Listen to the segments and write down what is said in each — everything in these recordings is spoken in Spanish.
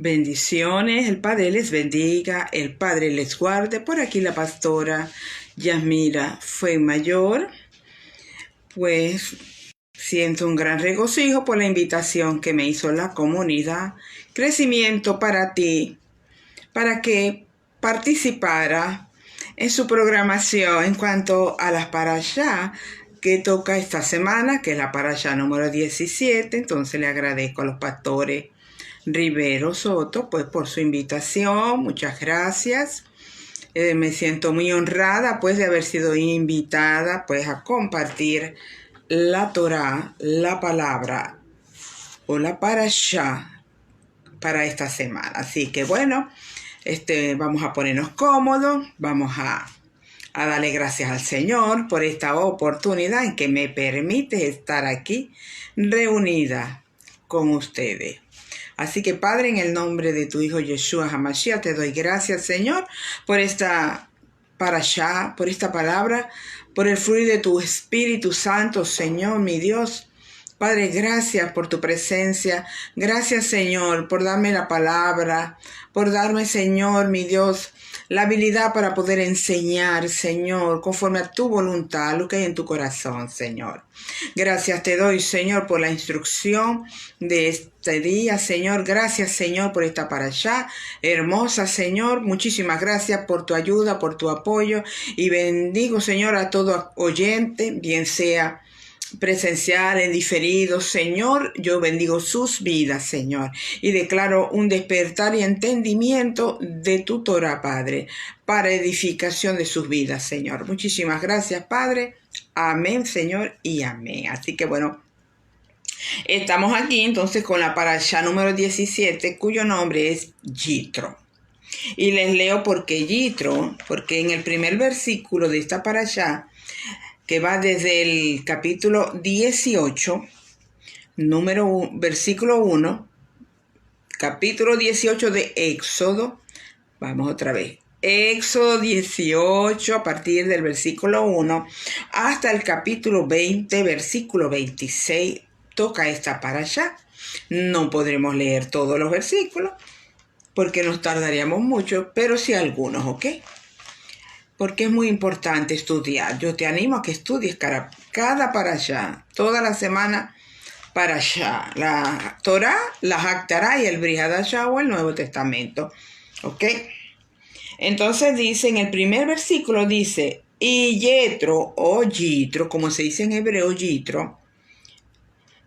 Bendiciones, el Padre les bendiga, el Padre les guarde. Por aquí la pastora Yasmira Fuenmayor. Pues siento un gran regocijo por la invitación que me hizo la comunidad Crecimiento para ti, para que participara en su programación en cuanto a las parashá que toca esta semana, que es la parashá número 17. Entonces le agradezco a los pastores Rivero Soto pues por su invitación. Muchas gracias. Me siento muy honrada pues de haber sido invitada pues a compartir la Torá, la palabra o la parashá para esta semana. Así que bueno, vamos a ponernos cómodos, vamos a darle gracias al Señor por esta oportunidad en que me permite estar aquí reunida con ustedes. Así que, Padre, en el nombre de tu Hijo Yeshua HaMashiach, te doy gracias, Señor, por esta parashá, por esta palabra, por el fluir de tu Espíritu Santo, Señor, mi Dios. Padre, gracias por tu presencia. Gracias, Señor, por darme la palabra, por darme, Señor, mi Dios, la habilidad para poder enseñar, Señor, conforme a tu voluntad, lo que hay en tu corazón, Señor. Gracias te doy, Señor, por la instrucción de este día, Señor. Gracias, Señor, por esta parashá hermosa, Señor. Muchísimas gracias por tu ayuda, por tu apoyo. Y bendigo, Señor, a todo oyente, bien sea presencial, en diferido, Señor, yo bendigo sus vidas, Señor, y declaro un despertar y entendimiento de tu Torah, Padre, para edificación de sus vidas, Señor. Muchísimas gracias, Padre. Amén, Señor, y amén. Así que bueno, estamos aquí entonces con la parashá número 17, cuyo nombre es Yitro. Y les leo por qué Yitro, porque en el primer versículo de esta parashá, que va desde el capítulo 18, versículo 1, capítulo 18 de Éxodo. Vamos otra vez. Éxodo 18, a partir del versículo 1, hasta el capítulo 20, versículo 26, toca esta parashá. No podremos leer todos los versículos, porque nos tardaríamos mucho, pero sí algunos, ¿ok? Porque es muy importante estudiar. Yo te animo a que estudies cada parashá, toda la semana parashá, la Torá, la Haftará y el Brit Hadashah o el Nuevo Testamento. ¿Ok? Entonces dice, en el primer versículo dice, y Yetro o Yitro, como se dice en hebreo Yitro,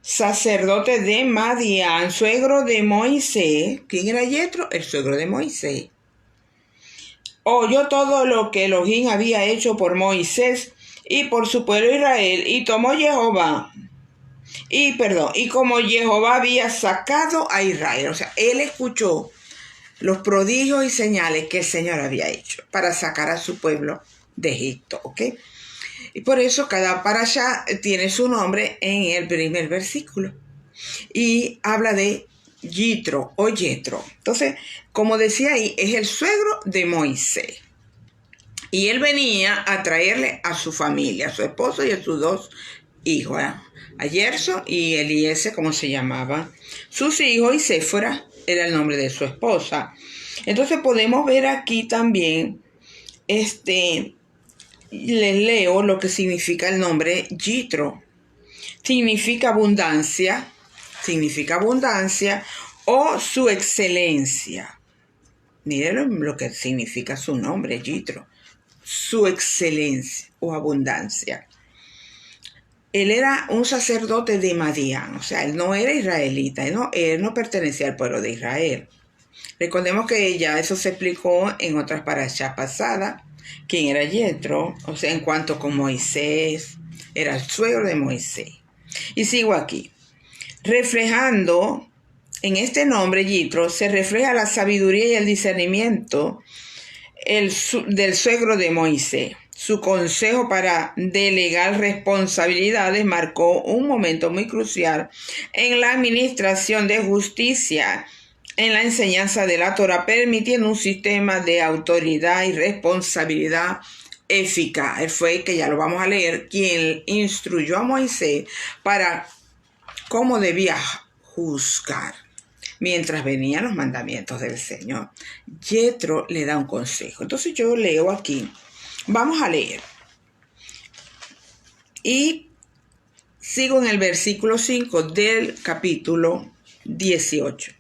sacerdote de Madián, suegro de Moisés. ¿Quién era Yetro? El suegro de Moisés. Oyó todo lo que Elohim había hecho por Moisés y por su pueblo Israel, y tomó y como Jehová había sacado a Israel. O sea, él escuchó los prodigios y señales que el Señor había hecho para sacar a su pueblo de Egipto, ¿ok? Y por eso cada parashá tiene su nombre en el primer versículo. Y habla de Yitro o Yetro. Entonces, como decía ahí, es el suegro de Moisés. Y él venía a traerle a su familia, a su esposo y a sus dos hijos, a Gerso y Eliezer, como se llamaba, sus hijos, y Séfora era el nombre de su esposa. Entonces podemos ver aquí también, les leo lo que significa el nombre Yitro. Significa abundancia o su excelencia. Miren lo que significa su nombre, Yitro. Su excelencia o abundancia. Él era un sacerdote de Madián, o sea, él no era israelita, él no pertenecía al pueblo de Israel. Recordemos que ya eso se explicó en otras parashas pasadas, quién era Yetro, o sea, en cuanto con Moisés, era el suegro de Moisés. Y sigo aquí. Reflejando, en este nombre Yitro, se refleja la sabiduría y el discernimiento del suegro de Moisés. Su consejo para delegar responsabilidades marcó un momento muy crucial en la administración de justicia, en la enseñanza de la Torah, permitiendo un sistema de autoridad y responsabilidad eficaz. Él fue, que ya lo vamos a leer, quien instruyó a Moisés para cómo debía juzgar. mientras venían los mandamientos del Señor. Jethro le da un consejo. Entonces yo leo aquí. Vamos a leer. Y sigo en el versículo 5 del capítulo 18.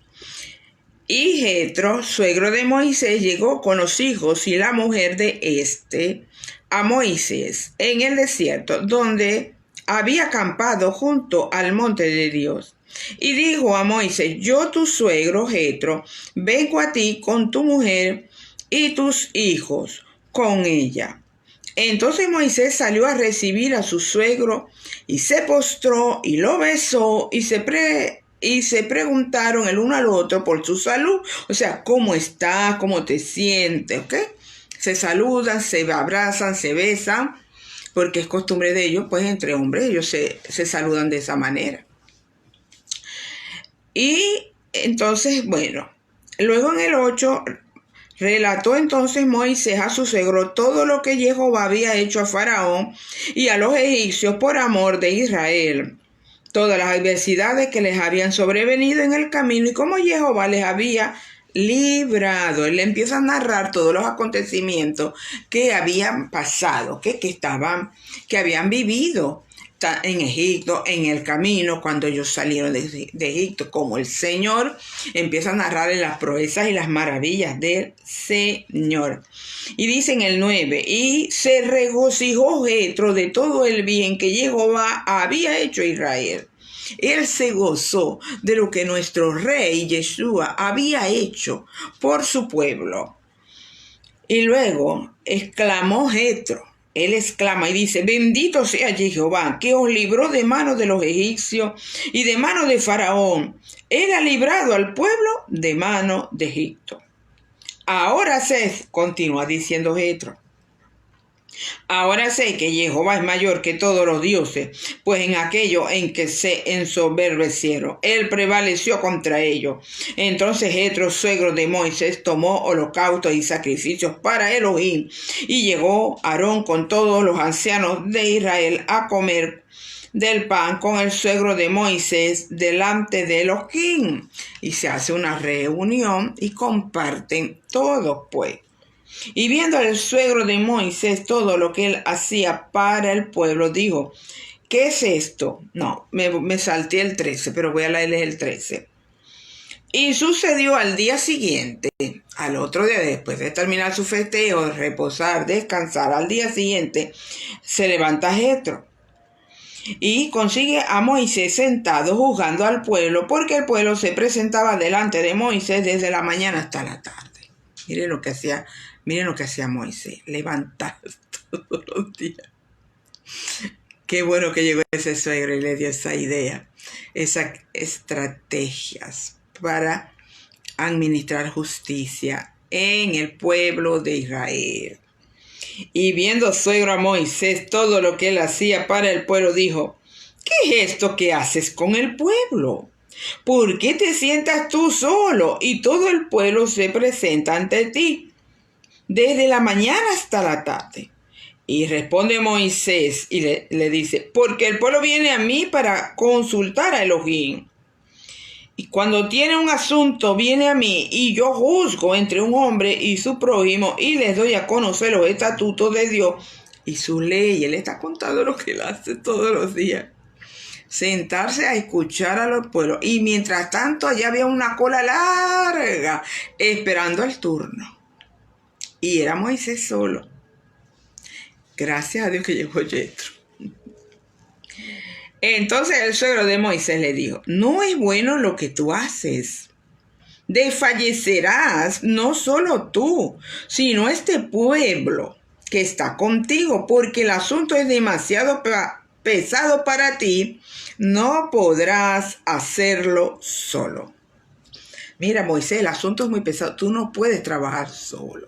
Y Jethro, suegro de Moisés, llegó con los hijos y la mujer de éste a Moisés en el desierto, donde había acampado junto al monte de Dios. Y dijo a Moisés: yo, tu suegro Jethro, vengo a ti con tu mujer y tus hijos con ella. Entonces Moisés salió a recibir a su suegro y se postró y lo besó y se preguntaron el uno al otro por su salud. O sea, ¿cómo está? ¿Cómo te sientes? ¿Ok? Se saludan, se abrazan, se besan, porque es costumbre de ellos, pues entre hombres ellos se saludan de esa manera. Y entonces, bueno, luego en el 8... relató entonces Moisés a su suegro todo lo que Jehová había hecho a Faraón y a los egipcios por amor de Israel, todas las adversidades que les habían sobrevenido en el camino y cómo Jehová les había librado. Él le empieza a narrar todos los acontecimientos que habían pasado, que habían vivido en Egipto, en el camino, cuando ellos salieron de Egipto, como el Señor empieza a narrar las proezas y las maravillas del Señor. Y dice en el 9, y se regocijó Jethro de todo el bien que Jehová había hecho a Israel. Él se gozó de lo que nuestro rey Yeshua había hecho por su pueblo. Y luego exclamó Jethro. Él exclama y dice: bendito sea Jehová, que os libró de mano de los egipcios y de mano de Faraón. Él ha librado al pueblo de mano de Egipto. Ahora sé, continúa diciendo Jethro, ahora sé que Jehová es mayor que todos los dioses, pues en aquello en que se ensoberbecieron, él prevaleció contra ellos. Entonces Jethro, suegro de Moisés, tomó holocaustos y sacrificios para Elohim, y llegó Aarón con todos los ancianos de Israel a comer del pan con el suegro de Moisés delante de Elohim. Y se hace una reunión y comparten todos, pues. Y viendo al suegro de Moisés todo lo que él hacía para el pueblo, dijo: ¿qué es esto? No, me salté el 13, pero voy a leerles el 13. Y sucedió al día siguiente, al otro día, después de terminar su festejo, de reposar, descansar, al día siguiente, se levanta Jethro y consigue a Moisés sentado juzgando al pueblo, porque el pueblo se presentaba delante de Moisés desde la mañana hasta la tarde. Miren lo que hacía Moisés, levantar todos los días. Qué bueno que llegó ese suegro y le dio esa idea, esas estrategias para administrar justicia en el pueblo de Israel. Y viendo suegro a Moisés todo lo que él hacía para el pueblo, dijo: ¿qué es esto que haces con el pueblo? ¿Por qué te sientas tú solo y todo el pueblo se presenta ante ti desde la mañana hasta la tarde? Y responde Moisés y le dice: porque el pueblo viene a mí para consultar a Elohim. Y cuando tiene un asunto viene a mí, y yo juzgo entre un hombre y su prójimo y les doy a conocer los estatutos de Dios y su ley. Él está contando lo que él hace todos los días. Sentarse a escuchar a los pueblos. Y mientras tanto allá había una cola larga esperando el turno. Y era Moisés solo. Gracias a Dios que llegó Jethro. Entonces el suegro de Moisés le dijo: no es bueno lo que tú haces. Desfallecerás no solo tú, sino este pueblo que está contigo, porque el asunto es demasiado pesado para ti. No podrás hacerlo solo. Mira, Moisés, el asunto es muy pesado. Tú no puedes trabajar solo.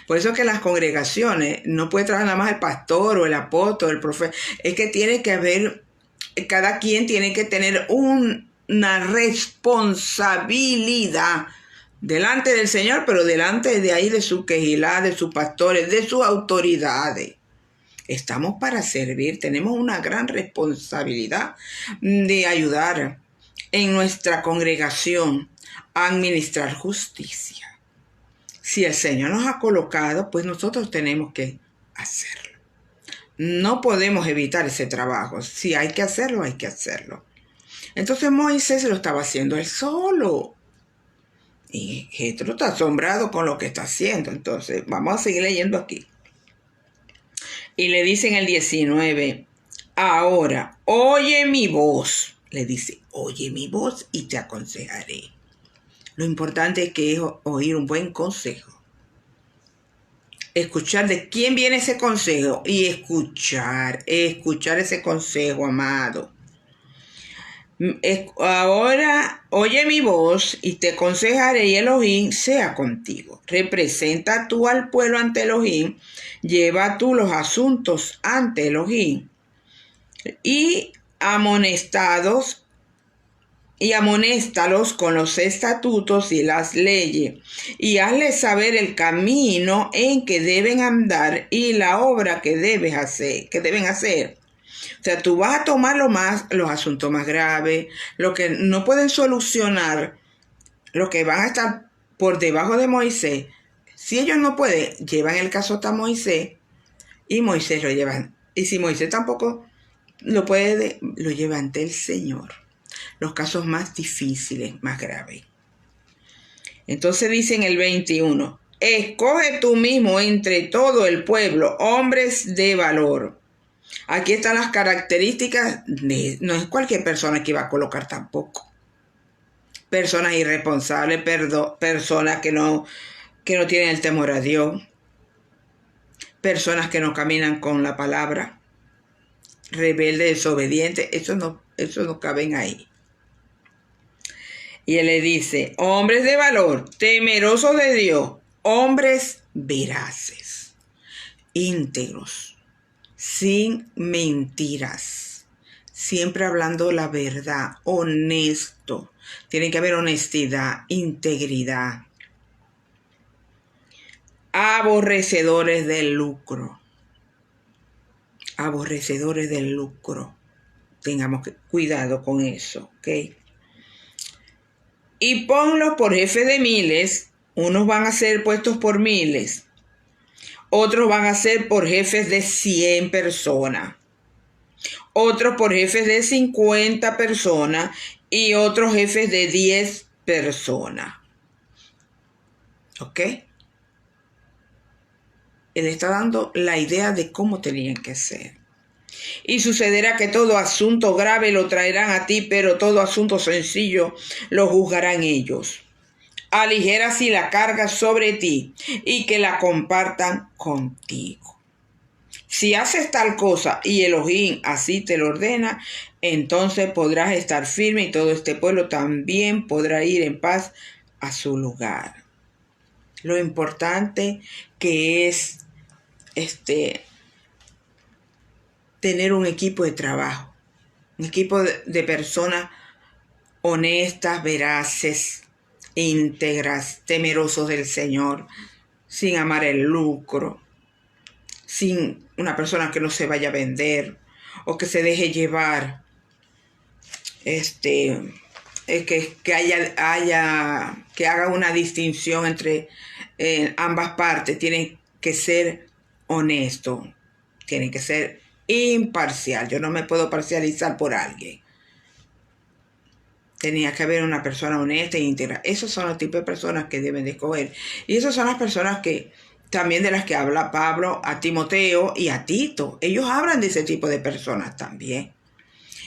Por eso es que las congregaciones no puede trabajar nada más el pastor o el apóstol o el profeta. Es que tiene que haber, cada quien tiene que tener una responsabilidad delante del Señor, pero delante de ahí de su quejilá, de sus pastores, de sus autoridades. Estamos para servir, tenemos una gran responsabilidad de ayudar en nuestra congregación a administrar justicia. Si el Señor nos ha colocado, pues nosotros tenemos que hacerlo. No podemos evitar ese trabajo. Si hay que hacerlo, hay que hacerlo. Entonces Moisés lo estaba haciendo él solo. Y Jetro está asombrado con lo que está haciendo. Entonces, vamos a seguir leyendo aquí. Y le dice en el 19, ahora, oye mi voz. Le dice, oye mi voz y te aconsejaré. Lo importante es que es oír un buen consejo. Escuchar de quién viene ese consejo y escuchar ese consejo, amado. Ahora oye mi voz y te aconsejaré y Elohim sea contigo. Representa tú al pueblo ante Elohim, lleva tú los asuntos ante Elohim y amonéstalos con los estatutos y las leyes, y hazles saber el camino en que deben andar y la obra que deben hacer. O sea, tú vas a tomar los asuntos más graves, lo que no pueden solucionar, lo que van a estar por debajo de Moisés. Si ellos no pueden, llevan el caso hasta Moisés y Moisés lo llevan. Y si Moisés tampoco lo puede, lo lleva ante el Señor. Los casos más difíciles, más graves. Entonces dice en el 21, escoge tú mismo entre todo el pueblo hombres de valor. Aquí están las características, no es cualquier persona que va a colocar tampoco. Personas irresponsables, personas que no tienen el temor a Dios, personas que no caminan con la palabra, rebeldes, desobedientes, eso no caben ahí. Y él le dice, hombres de valor, temerosos de Dios, hombres veraces, íntegros, sin mentiras, siempre hablando la verdad, honesto. Tiene que haber honestidad, integridad. Aborrecedores del lucro. Aborrecedores del lucro. Tengamos cuidado con eso, ¿ok? Y ponlos por jefes de miles. Unos van a ser puestos por miles. Otros van a ser por jefes de 100 personas. Otros por jefes de 50 personas. Y otros jefes de 10 personas. ¿Ok? Él está dando la idea de cómo tenían que ser. Y sucederá que todo asunto grave lo traerán a ti, pero todo asunto sencillo lo juzgarán ellos. Aligera así la carga sobre ti y que la compartan contigo. Si haces tal cosa y Elohim así te lo ordena, entonces podrás estar firme y todo este pueblo también podrá ir en paz a su lugar. Lo importante que es tener un equipo de trabajo, un equipo de personas honestas, veraces, íntegras, temerosos del Señor, sin amar el lucro, sin una persona que no se vaya a vender o que se deje llevar, que haga una distinción entre ambas partes. Tienen que ser honestos, tienen que ser imparcial. Yo no me puedo parcializar por alguien. Tenía que haber una persona honesta e íntegra. Esos son los tipos de personas que deben de escoger. Y esas son las personas que también de las que habla Pablo a Timoteo y a Tito. Ellos hablan de ese tipo de personas también.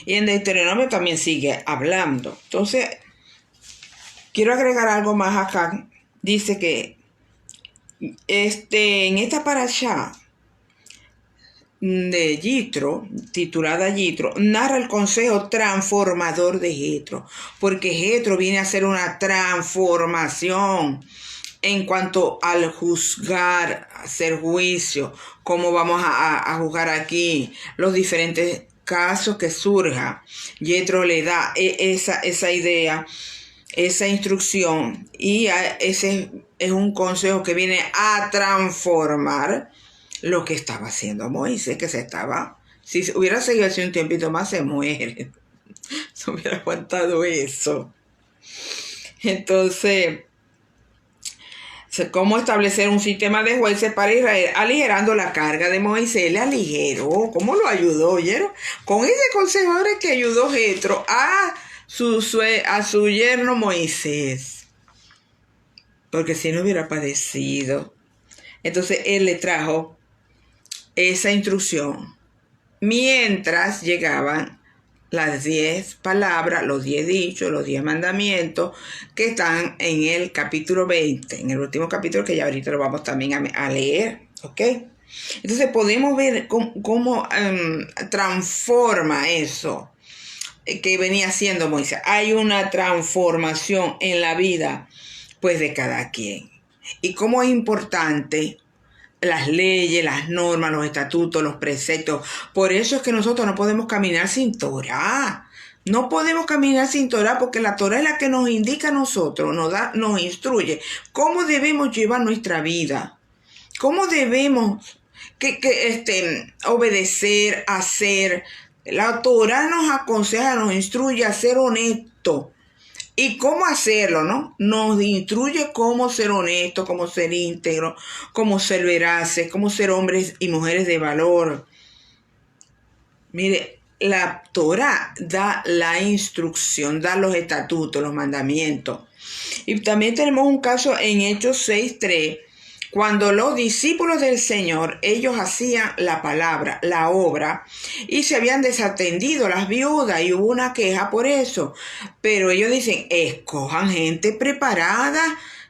Y en Deuteronomio también sigue hablando. Entonces, quiero agregar algo más acá. Dice que en esta parashá de Yitro, titulada Yitro, narra el consejo transformador de Jetro, porque Jetro viene a hacer una transformación en cuanto al juzgar, hacer juicio, cómo vamos a juzgar aquí, los diferentes casos que surjan. Yitro le da esa idea, esa instrucción, y ese es un consejo que viene a transformar lo que estaba haciendo Moisés, si hubiera seguido así un tiempito más, se muere. Se hubiera aguantado eso. Entonces, cómo establecer un sistema de jueces para Israel, aligerando la carga de Moisés. Le aligeró, ¿cómo lo ayudó? ¿Oyeron? Con ese consejo ahora es que ayudó Jetro a su yerno Moisés, porque si no hubiera padecido. Entonces él le trajo esa instrucción mientras llegaban las 10 palabras, los 10 dichos, los 10 mandamientos que están en el capítulo 20, en el último capítulo, que ya ahorita lo vamos también a leer, ¿ok? Entonces podemos ver cómo transforma eso que venía haciendo Moisés. Hay una transformación en la vida, pues, de cada quien. Y cómo es importante las leyes, las normas, los estatutos, los preceptos. Por eso es que nosotros no podemos caminar sin Torá. No podemos caminar sin Torá, porque la Torá es la que nos indica a nosotros, nos instruye cómo debemos llevar nuestra vida, cómo debemos obedecer, hacer. La Torá nos aconseja, nos instruye a ser honesto. ¿Y cómo hacerlo, no? Nos instruye cómo ser honesto, cómo ser íntegro, cómo ser veraces, cómo ser hombres y mujeres de valor. Mire, la Torá da la instrucción, da los estatutos, los mandamientos. Y también tenemos un caso en Hechos 6:3, cuando los discípulos del Señor, ellos hacían la palabra, la obra, y se habían desatendido las viudas, y hubo una queja por eso. Pero ellos dicen, escojan gente preparada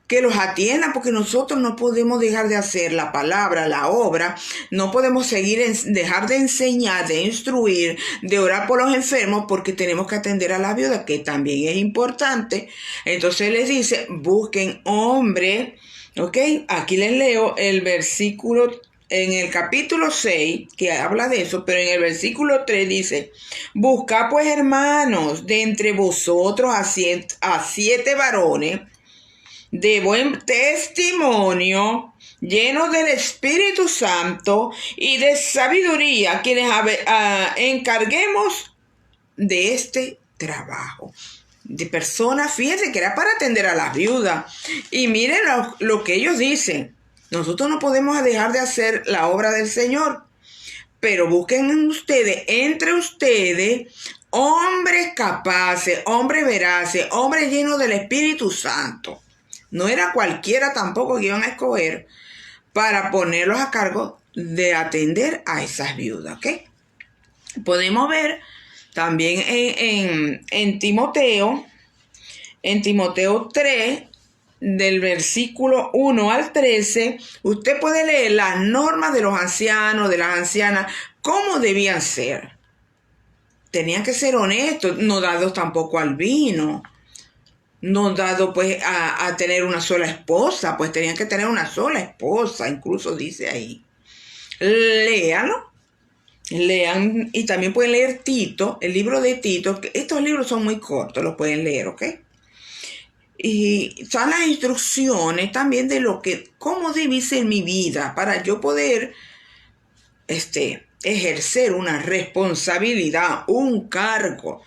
que los atienda, porque nosotros no podemos dejar de hacer la palabra, la obra, no podemos dejar de enseñar, de instruir, de orar por los enfermos, porque tenemos que atender a las viudas, que también es importante. Entonces les dice, busquen hombres. Ok, aquí les leo el versículo en el capítulo 6, que habla de eso, pero en el versículo 3 dice, buscad pues, hermanos, de entre vosotros a siete varones de buen testimonio, llenos del Espíritu Santo y de sabiduría, quienes encarguemos de este trabajo. De personas, fíjense que era para atender a las viudas. Y miren lo que ellos dicen. Nosotros no podemos dejar de hacer la obra del Señor, pero busquen ustedes, entre ustedes, hombres capaces, hombres veraces, hombres llenos del Espíritu Santo. No era cualquiera tampoco que iban a escoger para ponerlos a cargo de atender a esas viudas, ¿ok? Podemos ver también en Timoteo 3, del versículo 1 al 13, usted puede leer las normas de los ancianos, de las ancianas, cómo debían ser. Tenían que ser honestos, no dados tampoco al vino, no dados pues a tener una sola esposa, pues tenían que tener una sola esposa, incluso dice ahí. Léanlo. Lean, y también pueden leer Tito, el libro de Tito. Estos libros son muy cortos, los pueden leer, ¿ok? Y son las instrucciones también de cómo debe ser mi vida para yo poder ejercer una responsabilidad, un cargo.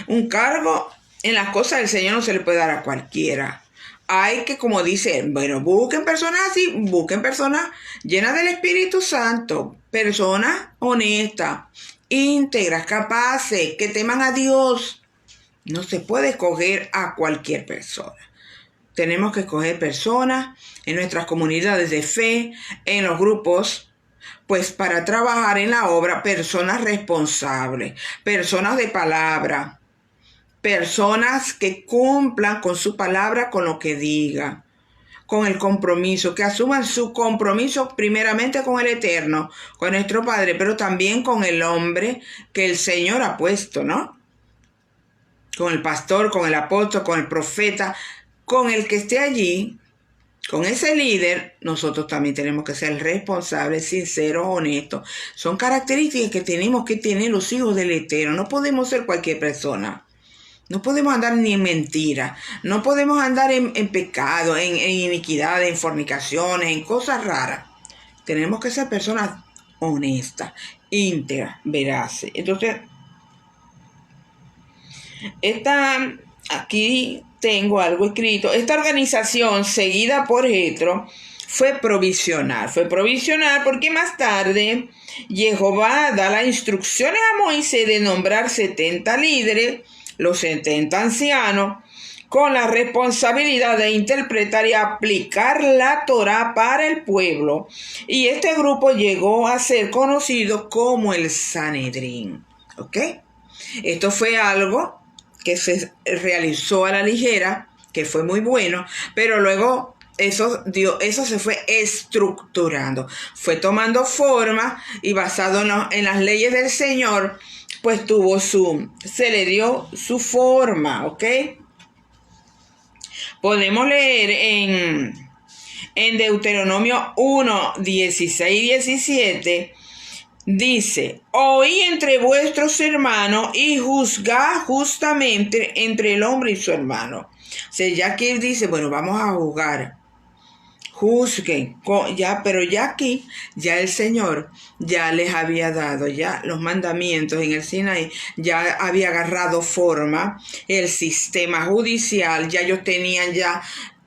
Un cargo en las cosas del Señor no se le puede dar a cualquiera. Hay que, como dice, bueno, busquen personas así, busquen personas llenas del Espíritu Santo, personas honestas, íntegras, capaces, que teman a Dios. No se puede escoger a cualquier persona. Tenemos que escoger personas en nuestras comunidades de fe, en los grupos, pues para trabajar en la obra, personas responsables, personas de palabra, personas que cumplan con su palabra, con lo que diga, con el compromiso, que asuman su compromiso primeramente con el Eterno, con nuestro Padre, pero también con el hombre que el Señor ha puesto, ¿no? Con el pastor, con el apóstol, con el profeta, con el que esté allí, con ese líder. Nosotros también tenemos que ser responsables, sinceros, honestos. Son características que tenemos que tener los hijos del Eterno. No podemos ser cualquier persona. No podemos andar ni en mentira, no podemos andar en pecado, en iniquidad, en fornicaciones, en cosas raras. Tenemos que ser personas honestas, íntegras, veraces. Entonces, aquí tengo algo escrito. Esta organización, seguida por Jetro, fue provisional. Fue provisional porque más tarde Jehová da las instrucciones a Moisés de nombrar 70 líderes, los 70 ancianos, con la responsabilidad de interpretar y aplicar la Torá para el pueblo. Y este grupo llegó a ser conocido como el Sanedrín. ¿Ok? Esto fue algo que se realizó a la ligera, que fue muy bueno, pero luego eso se fue estructurando, fue tomando forma y basado en las leyes del Señor, pues se le dio su forma, ¿ok? Podemos leer en Deuteronomio 1, 16 y 17, dice: oí entre vuestros hermanos y juzgad justamente entre el hombre y su hermano. O sea, ya que dice, bueno, vamos a juzgar. Juzguen, pero ya aquí, ya el Señor ya les había dado ya los mandamientos en el Sinaí, ya había agarrado forma el sistema judicial, ya ellos tenían ya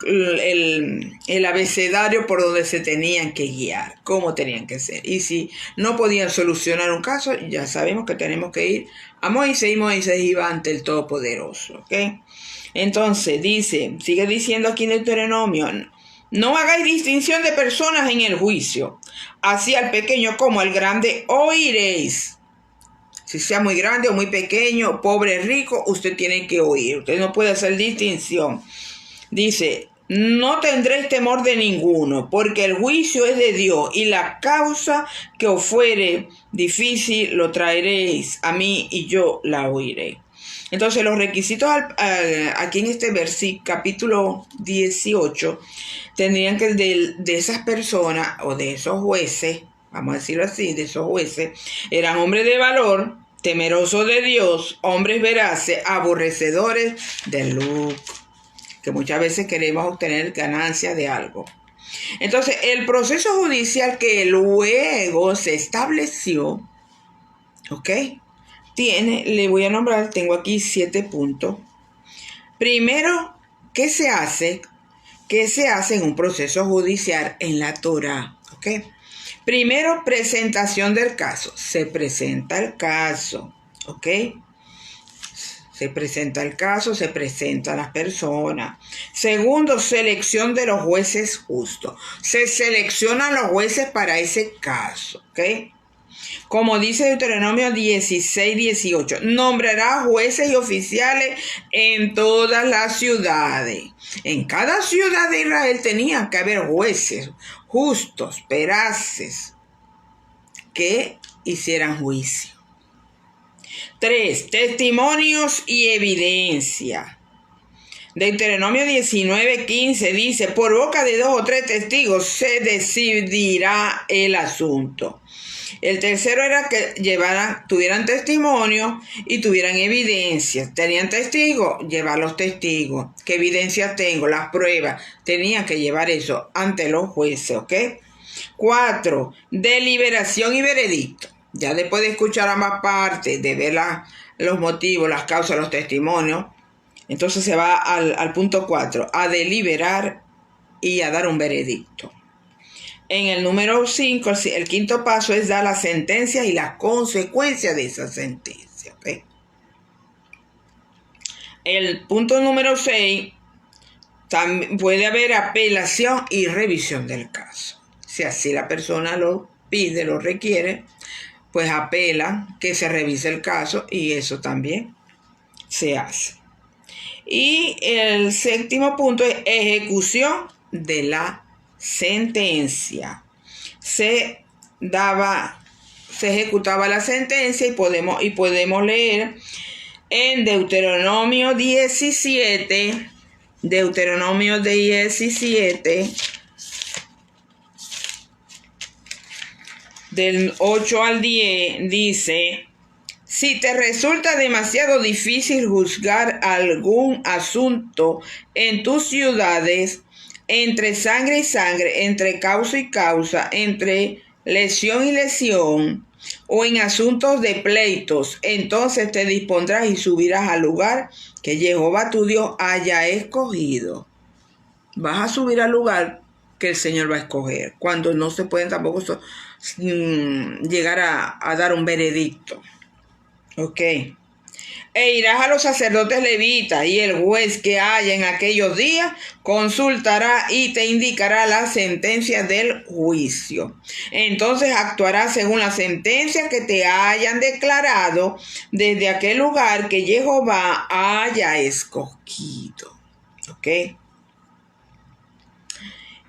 el abecedario por donde se tenían que guiar, cómo tenían que ser. Y si no podían solucionar un caso, ya sabemos que tenemos que ir a Moisés, y Moisés iba ante el Todopoderoso, ¿ok? Entonces sigue diciendo aquí en Deuteronomio: no hagáis distinción de personas en el juicio, así al pequeño como al grande oiréis. Si sea muy grande o muy pequeño, pobre, rico, usted tiene que oír. Usted no puede hacer distinción. Dice: no tendréis temor de ninguno, porque el juicio es de Dios, y la causa que os fuere difícil lo traeréis a mí, y yo la oiré. Entonces, los requisitos aquí en este versículo, capítulo 18, tendrían que de esas personas o de esos jueces, vamos a decirlo así, de esos jueces, eran hombres de valor, temerosos de Dios, hombres veraces, aborrecedores del lucro, que muchas veces queremos obtener ganancia de algo. Entonces, el proceso judicial que luego se estableció, ¿ok? Le voy a nombrar, tengo aquí 7 puntos. Primero, ¿qué se hace? ¿Qué se hace en un proceso judicial en la Torá? ¿Ok? Primero, presentación del caso. Se presenta el caso, ¿ok? Se presenta el caso, se presentan las personas. Segundo, selección de los jueces justos. Se seleccionan los jueces para ese caso, ¿ok? Como dice Deuteronomio 16, 18, nombrará jueces y oficiales en todas las ciudades. En cada ciudad de Israel tenía que haber jueces justos, veraces, que hicieran juicio. 3. Testimonios y evidencia. Deuteronomio 19, 15 dice: por boca de 2 o 3 testigos se decidirá el asunto. El tercero era que tuvieran testimonio y tuvieran evidencia. Tenían testigos, llevar los testigos. ¿Qué evidencia tengo? Las pruebas. Tenían que llevar eso ante los jueces, ¿ok? 4. Deliberación y veredicto. Ya después de escuchar ambas partes, de ver los motivos, las causas, los testimonios, entonces se va al punto 4, a deliberar y a dar un veredicto. En el número 5, el quinto paso es dar la sentencia y las consecuencias de esa sentencia, ¿ok? El punto número 6, también puede haber apelación y revisión del caso. Si así la persona lo pide, lo requiere, pues apela que se revise el caso, y eso también se hace. Y el séptimo punto es ejecución de la sentencia. Se ejecutaba la sentencia, y podemos leer en Deuteronomio 17, del 8 al 10, dice: si te resulta demasiado difícil juzgar algún asunto en tus ciudades, entre sangre y sangre, entre causa y causa, entre lesión y lesión, o en asuntos de pleitos, entonces te dispondrás y subirás al lugar que Jehová tu Dios haya escogido. Vas a subir al lugar que el Señor va a escoger, cuando no se pueden tampoco llegar a dar un veredicto. Ok. E irás a los sacerdotes levitas, y el juez que haya en aquellos días consultará y te indicará la sentencia del juicio. Entonces actuarás según la sentencia que te hayan declarado desde aquel lugar que Jehová haya escogido. ¿Ok?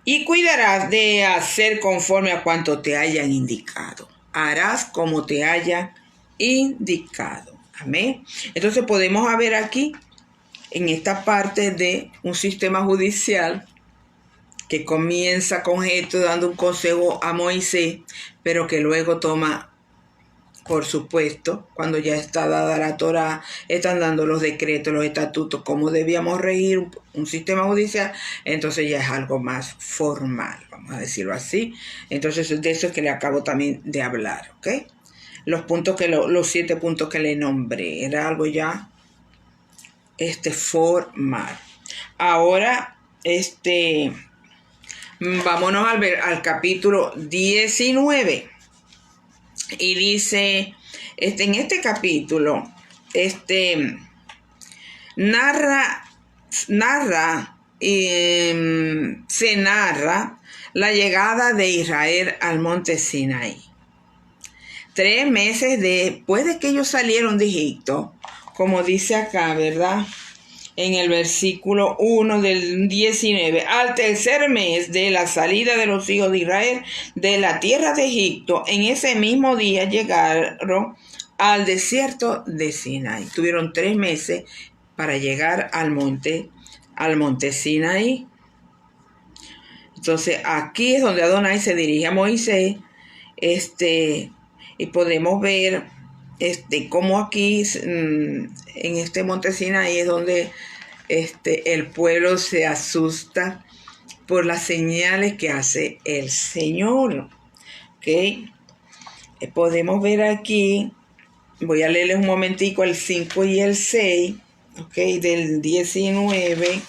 Y cuidarás de hacer conforme a cuanto te hayan indicado. Harás como te hayan indicado. Amén. Entonces podemos ver aquí, en esta parte de un sistema judicial que comienza con Jetro dando un consejo a Moisés, pero que luego toma, por supuesto, cuando ya está dada la Torá, están dando los decretos, los estatutos, cómo debíamos regir un sistema judicial, entonces ya es algo más formal, vamos a decirlo así. Entonces de eso es que le acabo también de hablar, ¿ok? Los 7 puntos que le nombré, era algo ya formal. Ahora, vámonos al capítulo 19. Y dice, en este capítulo, se narra la llegada de Israel al monte Sinaí. 3 meses después de que ellos salieron de Egipto, como dice acá, ¿verdad? En el versículo 1 del 19, al tercer mes de la salida de los hijos de Israel de la tierra de Egipto, en ese mismo día llegaron al desierto de Sinaí. Tuvieron 3 meses para llegar al monte Sinaí. Entonces aquí es donde Adonai se dirige a Moisés, y podemos ver cómo aquí en este monte Sinaí es donde el pueblo se asusta por las señales que hace el Señor. ¿Okay? Podemos ver aquí, voy a leerles un momentico el 5 y el 6, ¿okay? Del 19,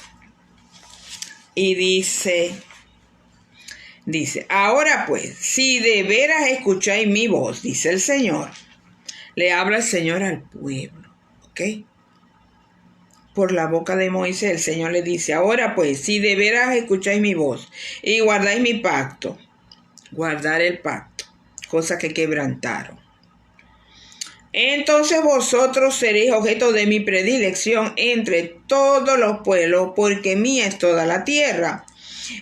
y dice, ahora pues, si de veras escucháis mi voz, dice el Señor, le habla el Señor al pueblo, ¿ok? Por la boca de Moisés, el Señor le dice, ahora pues, si de veras escucháis mi voz y guardáis mi pacto, guardar el pacto, cosa que quebrantaron, entonces vosotros seréis objeto de mi predilección entre todos los pueblos, porque mía es toda la tierra.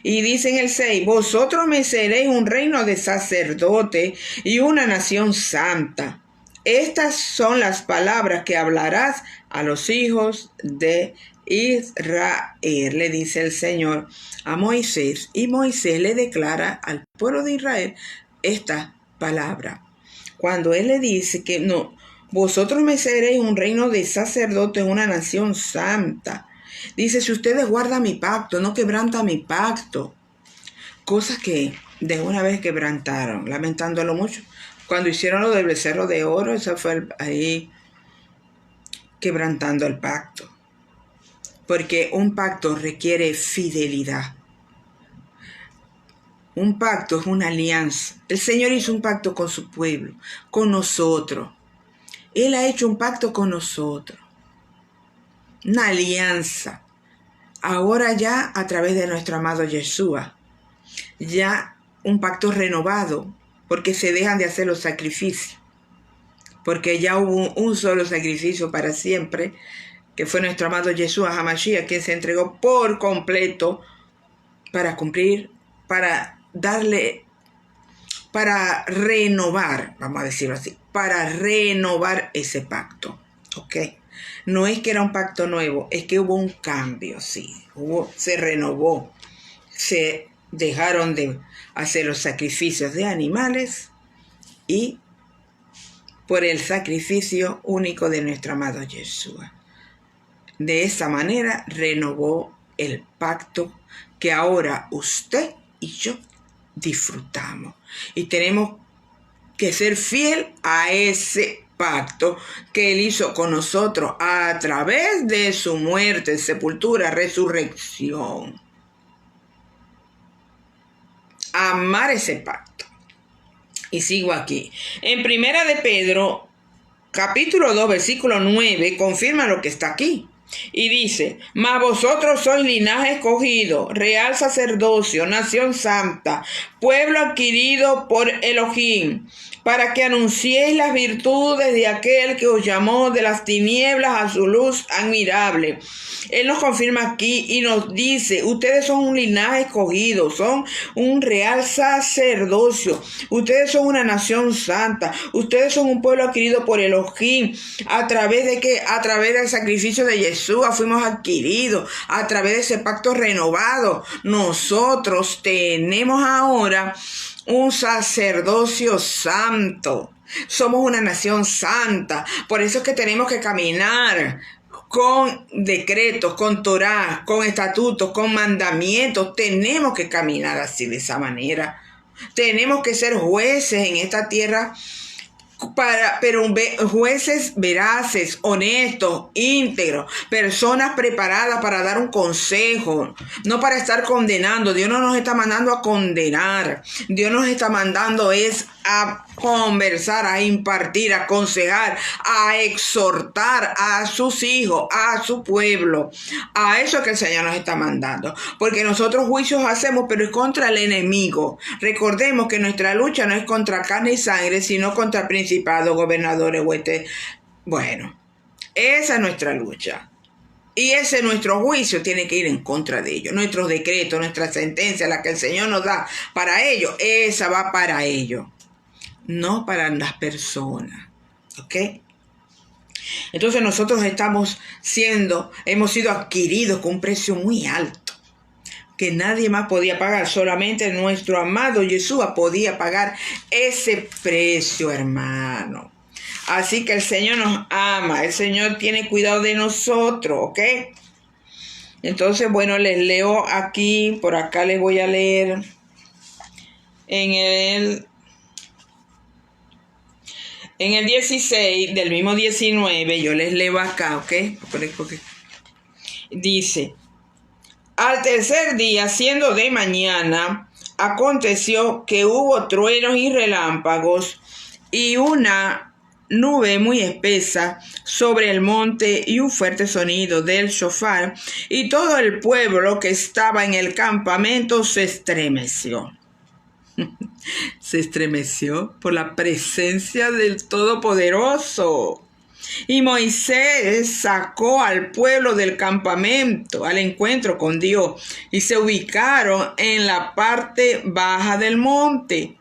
Y dice en el 6, vosotros me seréis un reino de sacerdotes y una nación santa. Estas son las palabras que hablarás a los hijos de Israel, le dice el Señor a Moisés. Y Moisés le declara al pueblo de Israel esta palabra. Cuando él le dice que no, vosotros me seréis un reino de sacerdotes, una nación santa. Dice, si ustedes guardan mi pacto, no quebrantan mi pacto. Cosas que de una vez quebrantaron, lamentándolo mucho. Cuando hicieron lo del becerro de oro, eso fue ahí quebrantando el pacto. Porque un pacto requiere fidelidad. Un pacto es una alianza. El Señor hizo un pacto con su pueblo, con nosotros. Él ha hecho un pacto con nosotros. Una alianza. Ahora ya a través de nuestro amado Yeshua. Ya un pacto renovado. Porque se dejan de hacer los sacrificios. Porque ya hubo un solo sacrificio para siempre. Que fue nuestro amado Yeshua HaMashiach. Quien se entregó por completo para cumplir, para darle, para renovar, vamos a decirlo así, para renovar ese pacto, ¿ok? No es que era un pacto nuevo, es que hubo un cambio, sí, se renovó, se dejaron de hacer los sacrificios de animales y por el sacrificio único de nuestro amado Yeshua. De esa manera renovó el pacto que ahora usted y yo disfrutamos. Y tenemos que ser fiel a ese pacto que Él hizo con nosotros a través de su muerte, sepultura, resurrección. Amar ese pacto. Y sigo aquí. En Primera de Pedro, capítulo 2, versículo 9, confirma lo que está aquí. Y dice: mas vosotros sois linaje escogido, real sacerdocio, nación santa, pueblo adquirido por Elohim, para que anunciéis las virtudes de aquel que os llamó de las tinieblas a su luz admirable. Él nos confirma aquí y nos dice: ustedes son un linaje escogido, son un real sacerdocio, ustedes son una nación santa, ustedes son un pueblo adquirido por Elohim. ¿A través de qué? A través del sacrificio de Yeshua fuimos adquiridos, a través de ese pacto renovado. Nosotros tenemos ahora un sacerdocio santo. Somos una nación santa. Por eso es que tenemos que caminar con decretos, con Torá, con estatutos, con mandamientos. Tenemos que caminar así, de esa manera. Tenemos que ser jueces en esta tierra, pero jueces veraces, honestos, íntegros, personas preparadas para dar un consejo, no para estar condenando. Dios no nos está mandando a condenar. Dios nos está mandando es a conversar, a impartir, a aconsejar, a exhortar a sus hijos, a su pueblo. A eso es que el Señor nos está mandando. Porque nosotros juicios hacemos, pero es contra el enemigo. Recordemos que nuestra lucha no es contra carne y sangre, sino contra principados, gobernadores, huestes. Bueno, esa es nuestra lucha. Y ese nuestro juicio tiene que ir en contra de ellos. Nuestros decretos, nuestra sentencia, la que el Señor nos da para ellos, esa va para ellos, no para las personas. ¿Ok? Entonces nosotros hemos sido adquiridos con un precio muy alto, que nadie más podía pagar. Solamente nuestro amado Yeshua podía pagar ese precio, hermano. Así que el Señor nos ama, el Señor tiene cuidado de nosotros, ¿ok? Entonces, bueno, les leo aquí, por acá les voy a leer en el 16 del mismo 19, yo les leo acá, ¿ok? Dice: al tercer día, siendo de mañana, aconteció que hubo truenos y relámpagos y una nube muy espesa sobre el monte y un fuerte sonido del shofar, y todo el pueblo que estaba en el campamento se estremeció. Se estremeció por la presencia del Todopoderoso. Y Moisés sacó al pueblo del campamento al encuentro con Dios, y se ubicaron en la parte baja del monte.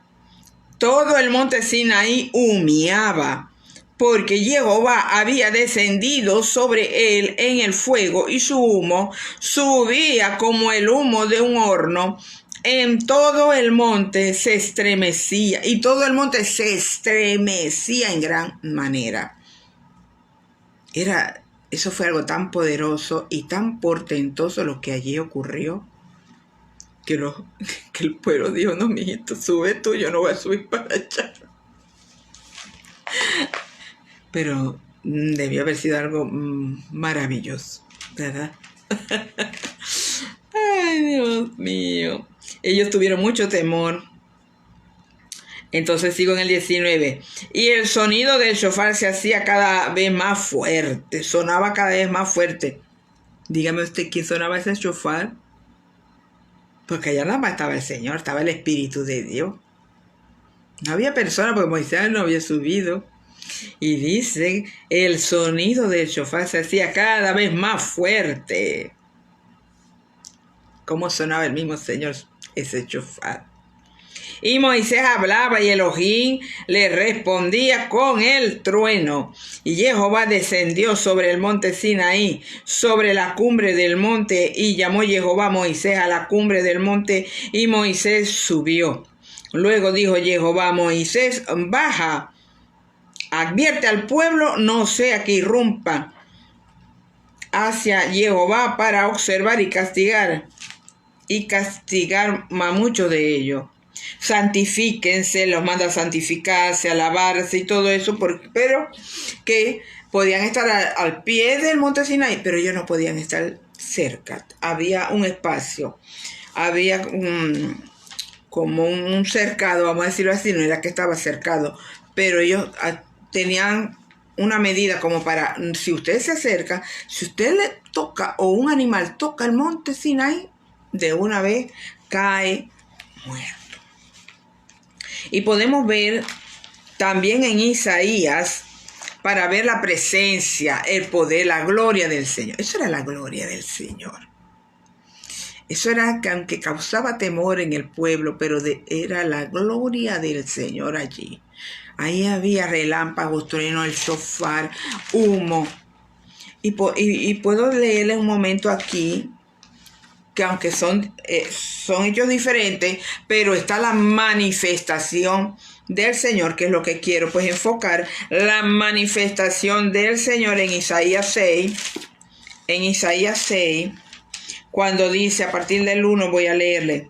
Todo el monte Sinaí humeaba, porque Jehová había descendido sobre él en el fuego, y su humo subía como el humo de un horno. En todo el monte se estremecía, y todo el monte se estremecía en gran manera. Eso fue algo tan poderoso y tan portentoso lo que allí ocurrió, que el pueblo dijo: no, mijito, sube tú, yo no voy a subir para allá. Pero debió haber sido algo maravilloso, ¿verdad? Ay, Dios mío. Ellos tuvieron mucho temor. Entonces sigo en el 19. Y el sonido del shofar se hacía cada vez más fuerte. Sonaba cada vez más fuerte. Dígame usted, ¿quién sonaba ese shofar? Porque allá nada más estaba el Señor, estaba el Espíritu de Dios. No había persona, porque Moisés no había subido. Y dice, el sonido del shofar se hacía cada vez más fuerte. ¿Cómo sonaba el mismo Señor ese shofar? Y Moisés hablaba, y Elohim le respondía con el trueno. Y Jehová descendió sobre el monte Sinaí, sobre la cumbre del monte, y llamó Jehová a Moisés a la cumbre del monte, y Moisés subió. Luego dijo Jehová a Moisés: baja, advierte al pueblo, no sea que irrumpa hacia Jehová para observar y castigar a muchos de ellos. santifíquense, los manda a santificarse, a lavarse y todo eso, pero que podían estar al pie del monte Sinaí, pero ellos no podían estar cerca. Había un espacio, había como un cercado, vamos a decirlo así, no era que estaba cercado, pero ellos tenían una medida como para, si usted se acerca, si usted le toca o un animal toca el monte Sinaí, de una vez cae muerto. Y podemos ver también en Isaías, para ver la presencia, el poder, la gloria del Señor. Eso era la gloria del Señor. Eso era que aunque causaba temor en el pueblo, pero era la gloria del Señor allí. Ahí había relámpagos, trueno, el shofar, humo. Y puedo leerle un momento aquí, que aunque son hechos diferentes, pero está la manifestación del Señor, que es lo que quiero pues enfocar, la manifestación del Señor en Isaías 6, cuando dice, a partir del 1 voy a leerle,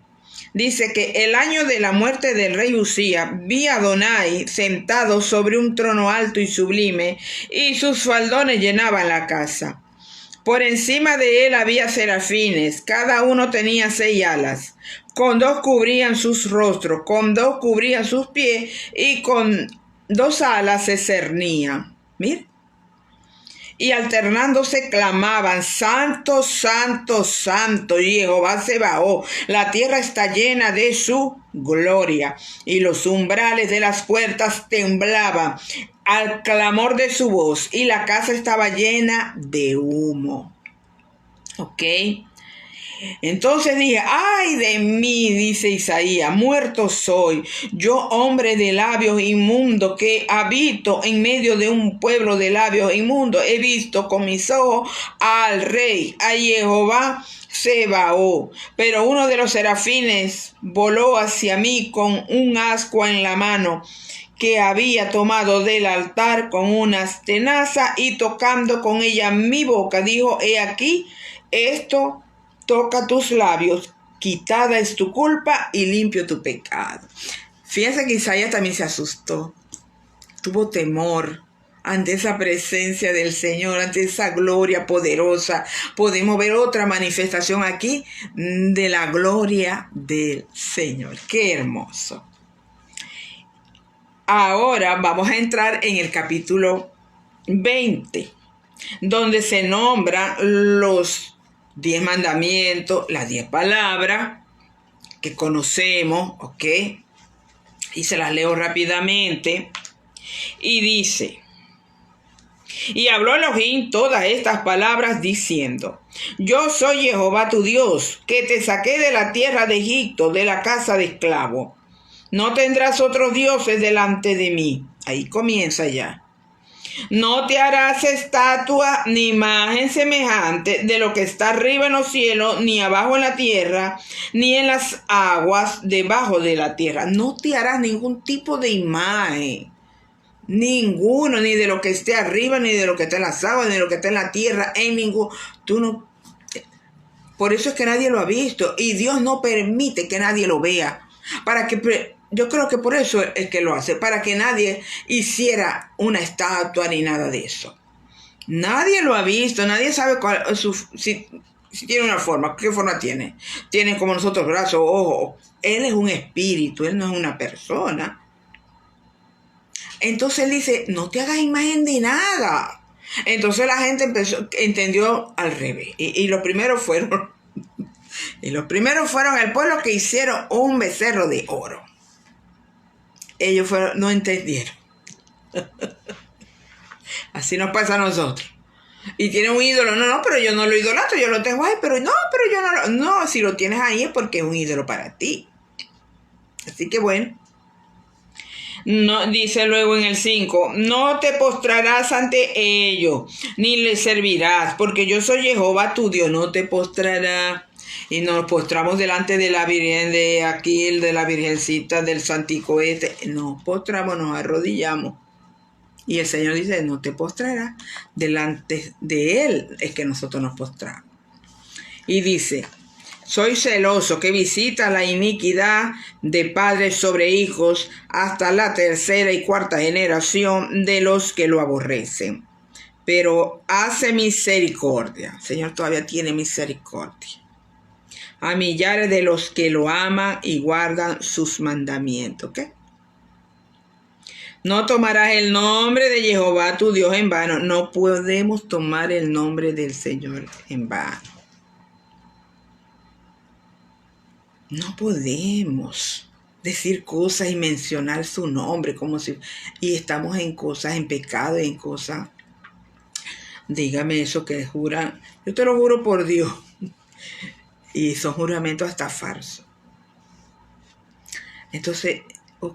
dice que el año de la muerte del rey Usía, vi a Adonai sentado sobre un trono alto y sublime, y sus faldones llenaban la casa. Por encima de él había serafines, cada uno tenía 6 alas. Con 2 cubrían sus rostros, con 2 cubrían sus pies, y con 2 alas se cernía. Mira. Y alternándose clamaban, Santo, Santo, Santo, Jehová Sebaot, la tierra está llena de su gloria. Y los umbrales de las puertas temblaban al clamor de su voz, y la casa estaba llena de humo. ¿Ok? Entonces dije, ay de mí, dice Isaías, muerto soy, yo hombre de labios inmundos, que habito en medio de un pueblo de labios inmundos. He visto con mis ojos al rey, a Jehová Sebaot. Pero uno de los serafines voló hacia mí con un ascua en la mano, que había tomado del altar con unas tenazas, y tocando con ella mi boca, dijo, he aquí, esto toca tus labios, quitada es tu culpa y limpio tu pecado. Fíjense que Isaías también se asustó, tuvo temor ante esa presencia del Señor, ante esa gloria poderosa. Podemos ver otra manifestación aquí de la gloria del Señor. ¡Qué hermoso! Ahora vamos a entrar en el capítulo 20, donde se nombran los 10 mandamientos, las 10 palabras que conocemos, ¿ok? Y se las leo rápidamente. Y dice, y habló Elohim todas estas palabras diciendo, yo soy Jehová tu Dios, que te saqué de la tierra de Egipto, de la casa de esclavo. No tendrás otros dioses delante de mí. Ahí comienza ya. No te harás estatua ni imagen semejante de lo que está arriba en los cielos, ni abajo en la tierra, ni en las aguas debajo de la tierra. No te harás ningún tipo de imagen. Ninguno, ni de lo que esté arriba, ni de lo que está en las aguas, ni de lo que está en la tierra, en ningún. Tú no. Por eso es que nadie lo ha visto. Y Dios no permite que nadie lo vea. Yo creo que por eso es que lo hace, para que nadie hiciera una estatua ni nada de eso. Nadie lo ha visto, nadie sabe si tiene una forma, qué forma tiene. Tiene como nosotros brazos, ojos. Él es un espíritu, él no es una persona. Entonces él dice, no te hagas imagen de nada. Entonces la gente entendió al revés. Y los primeros fueron el pueblo que hicieron un becerro de oro. Ellos no entendieron. Así nos pasa a nosotros. Y tiene un ídolo. No, pero yo no lo idolatro, yo lo tengo ahí. Pero yo no lo... No, si lo tienes ahí es porque es un ídolo para ti. Así que bueno. No, dice luego en el 5, no te postrarás ante ellos, ni les servirás, porque yo soy Jehová tu Dios. No te postrarás. Y nos postramos delante de la Virgen de aquí, de la Virgencita del Santico Nos postramos, nos arrodillamos. Y el Señor dice, no te postrarás. Delante de Él es que nosotros nos postramos. Y dice, Soy celoso, que visita la iniquidad de padres sobre hijos hasta la tercera y cuarta generación de los que lo aborrecen. Pero hace misericordia. El Señor todavía tiene misericordia a millares de los que lo aman y guardan sus mandamientos. ¿Ok? No tomarás el nombre de Jehová tu Dios en vano. No podemos tomar el nombre del Señor en vano. No podemos decir cosas y mencionar su nombre como si... Y estamos en cosas, en pecado, en cosas... Dígame eso que juran. Yo te lo juro por Dios. Y son juramentos hasta falsos. Entonces,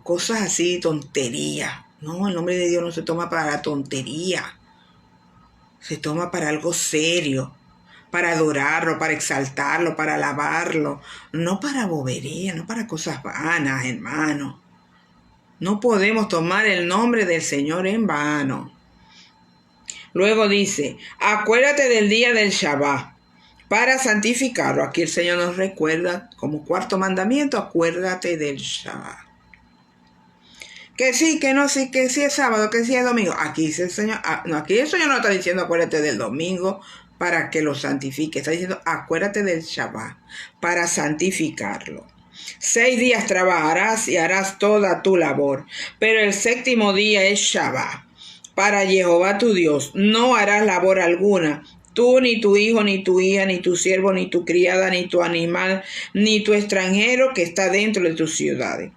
cosas así, tonterías. No, el nombre de Dios no se toma para la tontería. Se toma para algo serio. Para adorarlo, para exaltarlo, para alabarlo. No para bobería, no para cosas vanas, hermano. No podemos tomar el nombre del Señor en vano. Luego dice, acuérdate del día del Shabbat para santificarlo. Aquí el Señor nos recuerda como cuarto mandamiento, acuérdate del Shabbat. Que sí, que no, sí, que sí es sábado, que sí es domingo. Aquí dice el Señor, no, aquí el Señor no está diciendo acuérdate del domingo para que lo santifique. Está diciendo acuérdate del Shabbat para santificarlo. 6 días trabajarás y harás toda tu labor, pero el séptimo día es Shabbat. Para Jehová tu Dios no harás labor alguna, tú, ni tu hijo, ni tu hija, ni tu siervo, ni tu criada, ni tu animal, ni tu extranjero que está dentro de tus ciudades.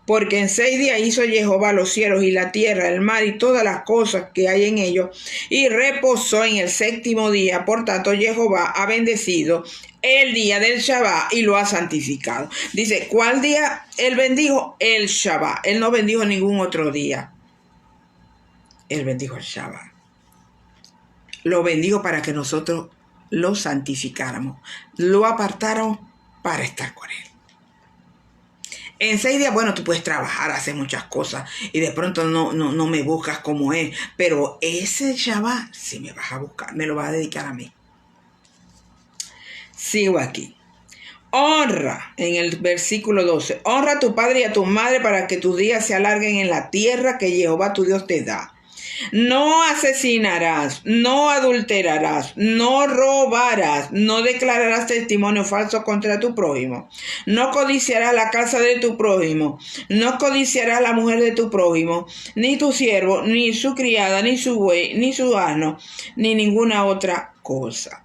Porque en 6 días hizo Jehová los cielos y la tierra, el mar y todas las cosas que hay en ellos, y reposó en el séptimo día. Por tanto, Jehová ha bendecido el día del Shabbat y lo ha santificado. Dice, ¿cuál día él bendijo? El Shabbat. Él no bendijo ningún otro día. Él bendijo el Shabbat. Lo bendijo para que nosotros lo santificáramos. Lo apartáramos para estar con él. En 6 días, bueno, tú puedes trabajar, hacer muchas cosas y de pronto no me buscas como él. Pero ese Shabbat, si me vas a buscar, me lo vas a dedicar a mí. Sigo aquí. Honra, en el versículo 12. Honra a tu padre y a tu madre para que tus días se alarguen en la tierra que Jehová tu Dios te da. No asesinarás, no adulterarás, no robarás, no declararás testimonio falso contra tu prójimo, no codiciarás la casa de tu prójimo, no codiciarás la mujer de tu prójimo, ni tu siervo, ni su criada, ni su buey, ni su asno, ni ninguna otra cosa.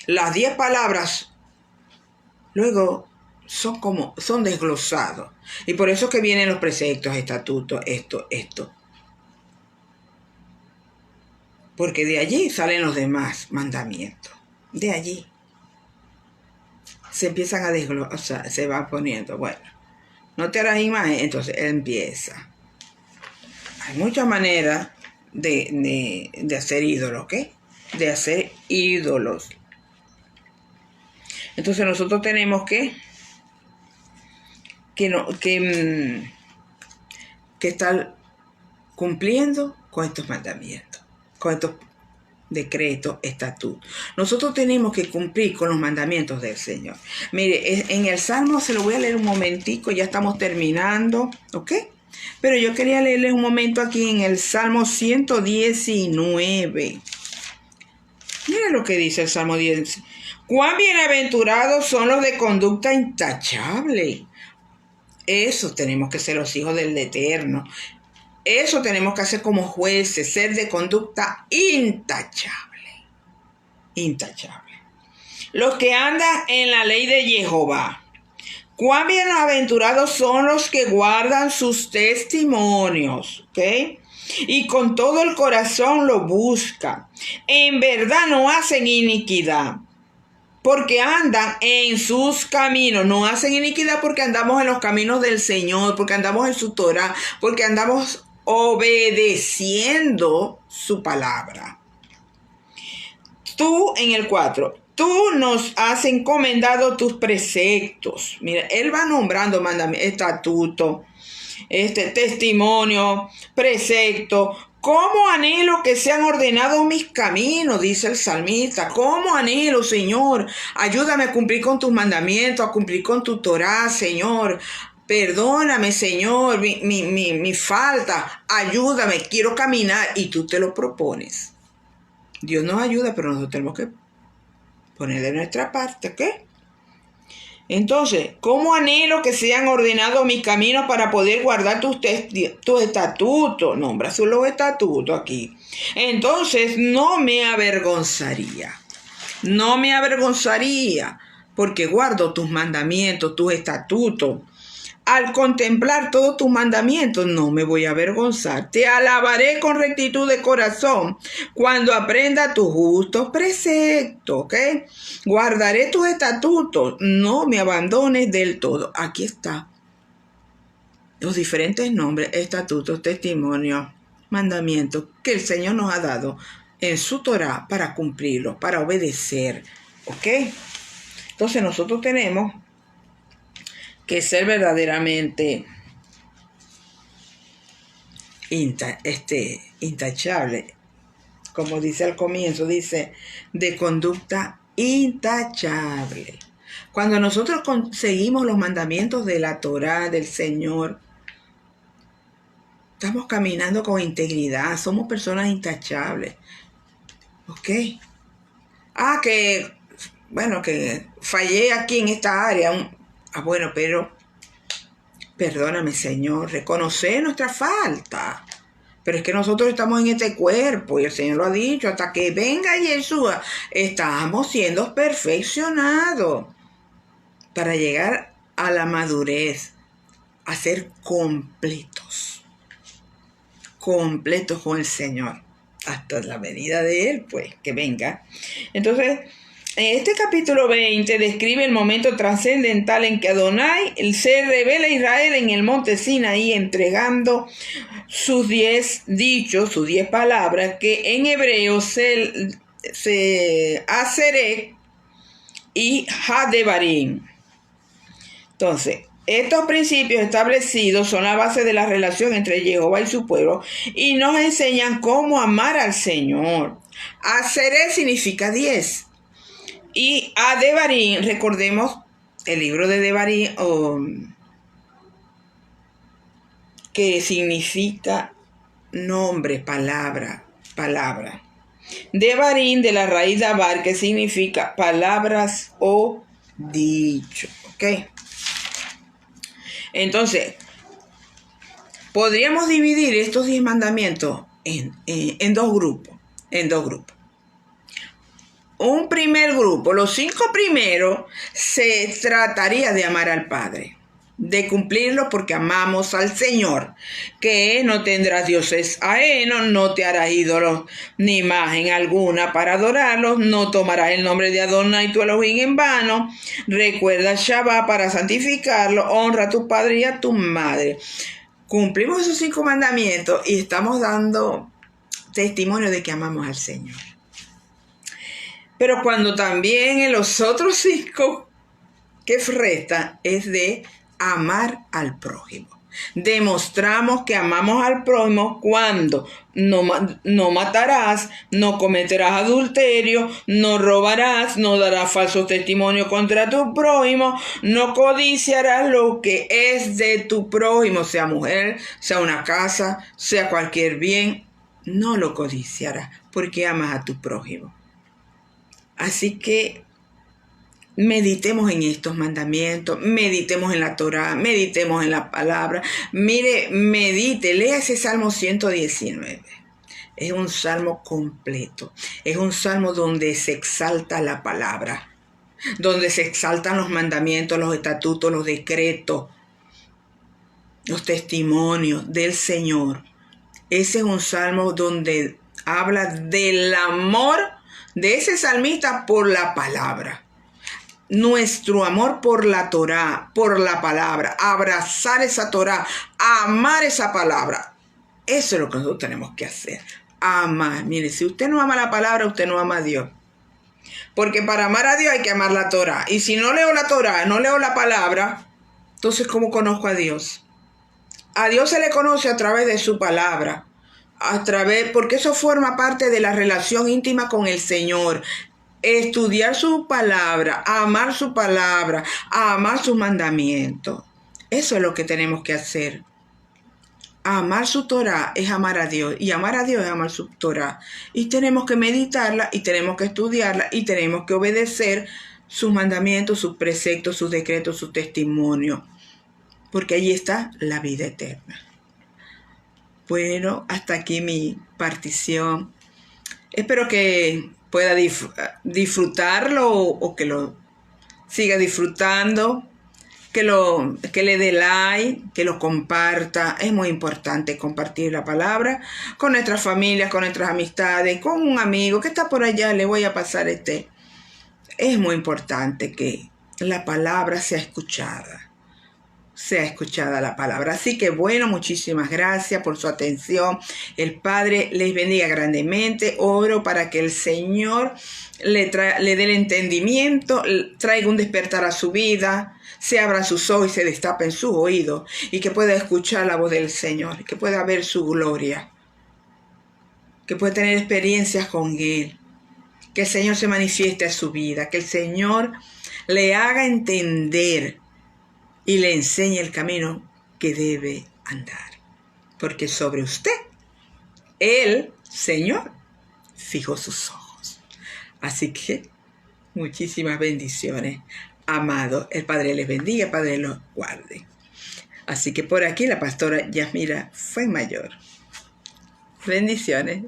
Las 10 palabras luego son desglosados. Y por eso que vienen los preceptos, estatutos, esto. Porque de allí salen los demás mandamientos. De allí. Se empiezan a desglosar, se va poniendo. Bueno, no te harás imagen, entonces empieza. Hay muchas maneras de hacer ídolos, ¿ok? De hacer ídolos. Entonces nosotros tenemos que estar cumpliendo con estos mandamientos, con estos decretos, estatutos. Nosotros tenemos que cumplir con los mandamientos del Señor. Mire, en el Salmo, se lo voy a leer un momentico, ya estamos terminando, ¿ok? Pero yo quería leerles un momento aquí en el Salmo 119. Mira lo que dice el Salmo 10. Cuán bienaventurados son los de conducta intachable. Eso tenemos que ser los hijos del Eterno. Eso tenemos que hacer como jueces, ser de conducta intachable. Intachable. Los que andan en la ley de Jehová. Cuán bienaventurados son los que guardan sus testimonios. ¿Ok? Y con todo el corazón lo buscan. En verdad no hacen iniquidad, porque andan en sus caminos. No hacen iniquidad porque andamos en los caminos del Señor, porque andamos en su Torah, porque andamos obedeciendo su palabra. Tú, en el 4, tú nos has encomendado tus preceptos. Mira, él va nombrando mandamientos, estatuto, testimonio, precepto, ¿Cómo anhelo que sean ordenados mis caminos? Dice el salmista. ¿Cómo anhelo, Señor? Ayúdame a cumplir con tus mandamientos, a cumplir con tu Torá, Señor. Perdóname, Señor, mi falta. Ayúdame, quiero caminar. Y tú te lo propones. Dios nos ayuda, pero nosotros tenemos que poner de nuestra parte, ¿ok? Entonces, ¿cómo anhelo que sean ordenados mis caminos para poder guardar tus estatutos? Nombra solo los estatutos aquí. Entonces, no me avergonzaría. No me avergonzaría porque guardo tus mandamientos, tus estatutos. Al contemplar todos tus mandamientos, no me voy a avergonzar. Te alabaré con rectitud de corazón cuando aprenda tus justos preceptos, ¿ok? Guardaré tus estatutos, no me abandones del todo. Aquí está. Los diferentes nombres, estatutos, testimonios, mandamientos que el Señor nos ha dado en su Torá para cumplirlos, para obedecer, ¿ok? Entonces nosotros tenemos que ser verdaderamente intachable. Como dice al comienzo, dice, de conducta intachable. Cuando nosotros conseguimos los mandamientos de la Torá, del Señor, estamos caminando con integridad, somos personas intachables. ¿Ok? Que fallé aquí en esta área. Bueno, pero perdóname, Señor, reconocer nuestra falta. Pero es que nosotros estamos en este cuerpo y el Señor lo ha dicho, hasta que venga Yeshua, estamos siendo perfeccionados para llegar a la madurez, a ser completos con el Señor, hasta la venida de Él, pues, que venga. Entonces, este capítulo 20 describe el momento trascendental en que Adonai se revela a Israel en el monte Sinaí, entregando sus 10 dichos, sus 10 palabras, que en hebreo se Aserek y Hadebarim. Entonces, estos principios establecidos son la base de la relación entre Jehová y su pueblo y nos enseñan cómo amar al Señor. Aserek significa 10. Y a Devarim, recordemos el libro de Devarim, que significa nombre, palabra. Devarim de la raíz davar, que significa palabras o dicho. ¿Ok? Entonces, podríamos dividir estos 10 mandamientos en dos grupos. Un primer grupo, los 5 primeros, se trataría de amar al Padre, de cumplirlo porque amamos al Señor, que no tendrás dioses ajenos, no te harás ídolos ni imagen alguna para adorarlos, no tomarás el nombre de Adonai tu Elohim en vano, recuerda Shabbat para santificarlo, honra a tu padre y a tu madre. Cumplimos esos 5 mandamientos y estamos dando testimonio de que amamos al Señor. Pero cuando también en los otros 5 que restan es de amar al prójimo. Demostramos que amamos al prójimo cuando no matarás, no cometerás adulterio, no robarás, no darás falso testimonio contra tu prójimo, no codiciarás lo que es de tu prójimo, sea mujer, sea una casa, sea cualquier bien, no lo codiciarás porque amas a tu prójimo. Así que meditemos en estos mandamientos, meditemos en la Torá, meditemos en la palabra. Medite, lea ese Salmo 119. Es un salmo completo. Es un salmo donde se exalta la palabra, donde se exaltan los mandamientos, los estatutos, los decretos, los testimonios del Señor. Ese es un salmo donde habla del amor de ese salmista por la palabra. Nuestro amor por la Torá, por la palabra, abrazar esa Torá, amar esa palabra. Eso es lo que nosotros tenemos que hacer. Amar. Mire, si usted no ama la palabra, usted no ama a Dios. Porque para amar a Dios hay que amar la Torá. Y si no leo la Torá, no leo la palabra, entonces ¿cómo conozco a Dios? A Dios se le conoce a través de su palabra. porque eso forma parte de la relación íntima con el Señor. Estudiar su palabra, amar su palabra, amar sus mandamientos. Eso es lo que tenemos que hacer. Amar su Torah es amar a Dios, y amar a Dios es amar su Torah. Y tenemos que meditarla, y tenemos que estudiarla, y tenemos que obedecer sus mandamientos, sus preceptos, sus decretos, sus testimonios, porque allí está la vida eterna. Bueno, hasta aquí mi partición. Espero que pueda disfrutarlo, o que lo siga disfrutando, que le dé like, que lo comparta. Es muy importante compartir la palabra con nuestras familias, con nuestras amistades, con un amigo que está por allá. Le voy a pasar Es muy importante que la palabra sea escuchada la palabra. Así que bueno, muchísimas gracias por su atención. El Padre les bendiga grandemente. Oro para que el Señor le dé el entendimiento, traiga un despertar a su vida, se abra sus ojos y se destapen sus oídos, y que pueda escuchar la voz del Señor, que pueda ver su gloria, que pueda tener experiencias con Él, que el Señor se manifieste a su vida, que el Señor le haga entender y le enseñe el camino que debe andar. Porque sobre usted, el Señor fijó sus ojos. Así que, muchísimas bendiciones, amado. El Padre les bendiga, el Padre los guarde. Así que por aquí la pastora Yasmira Fuenmayor. Bendiciones.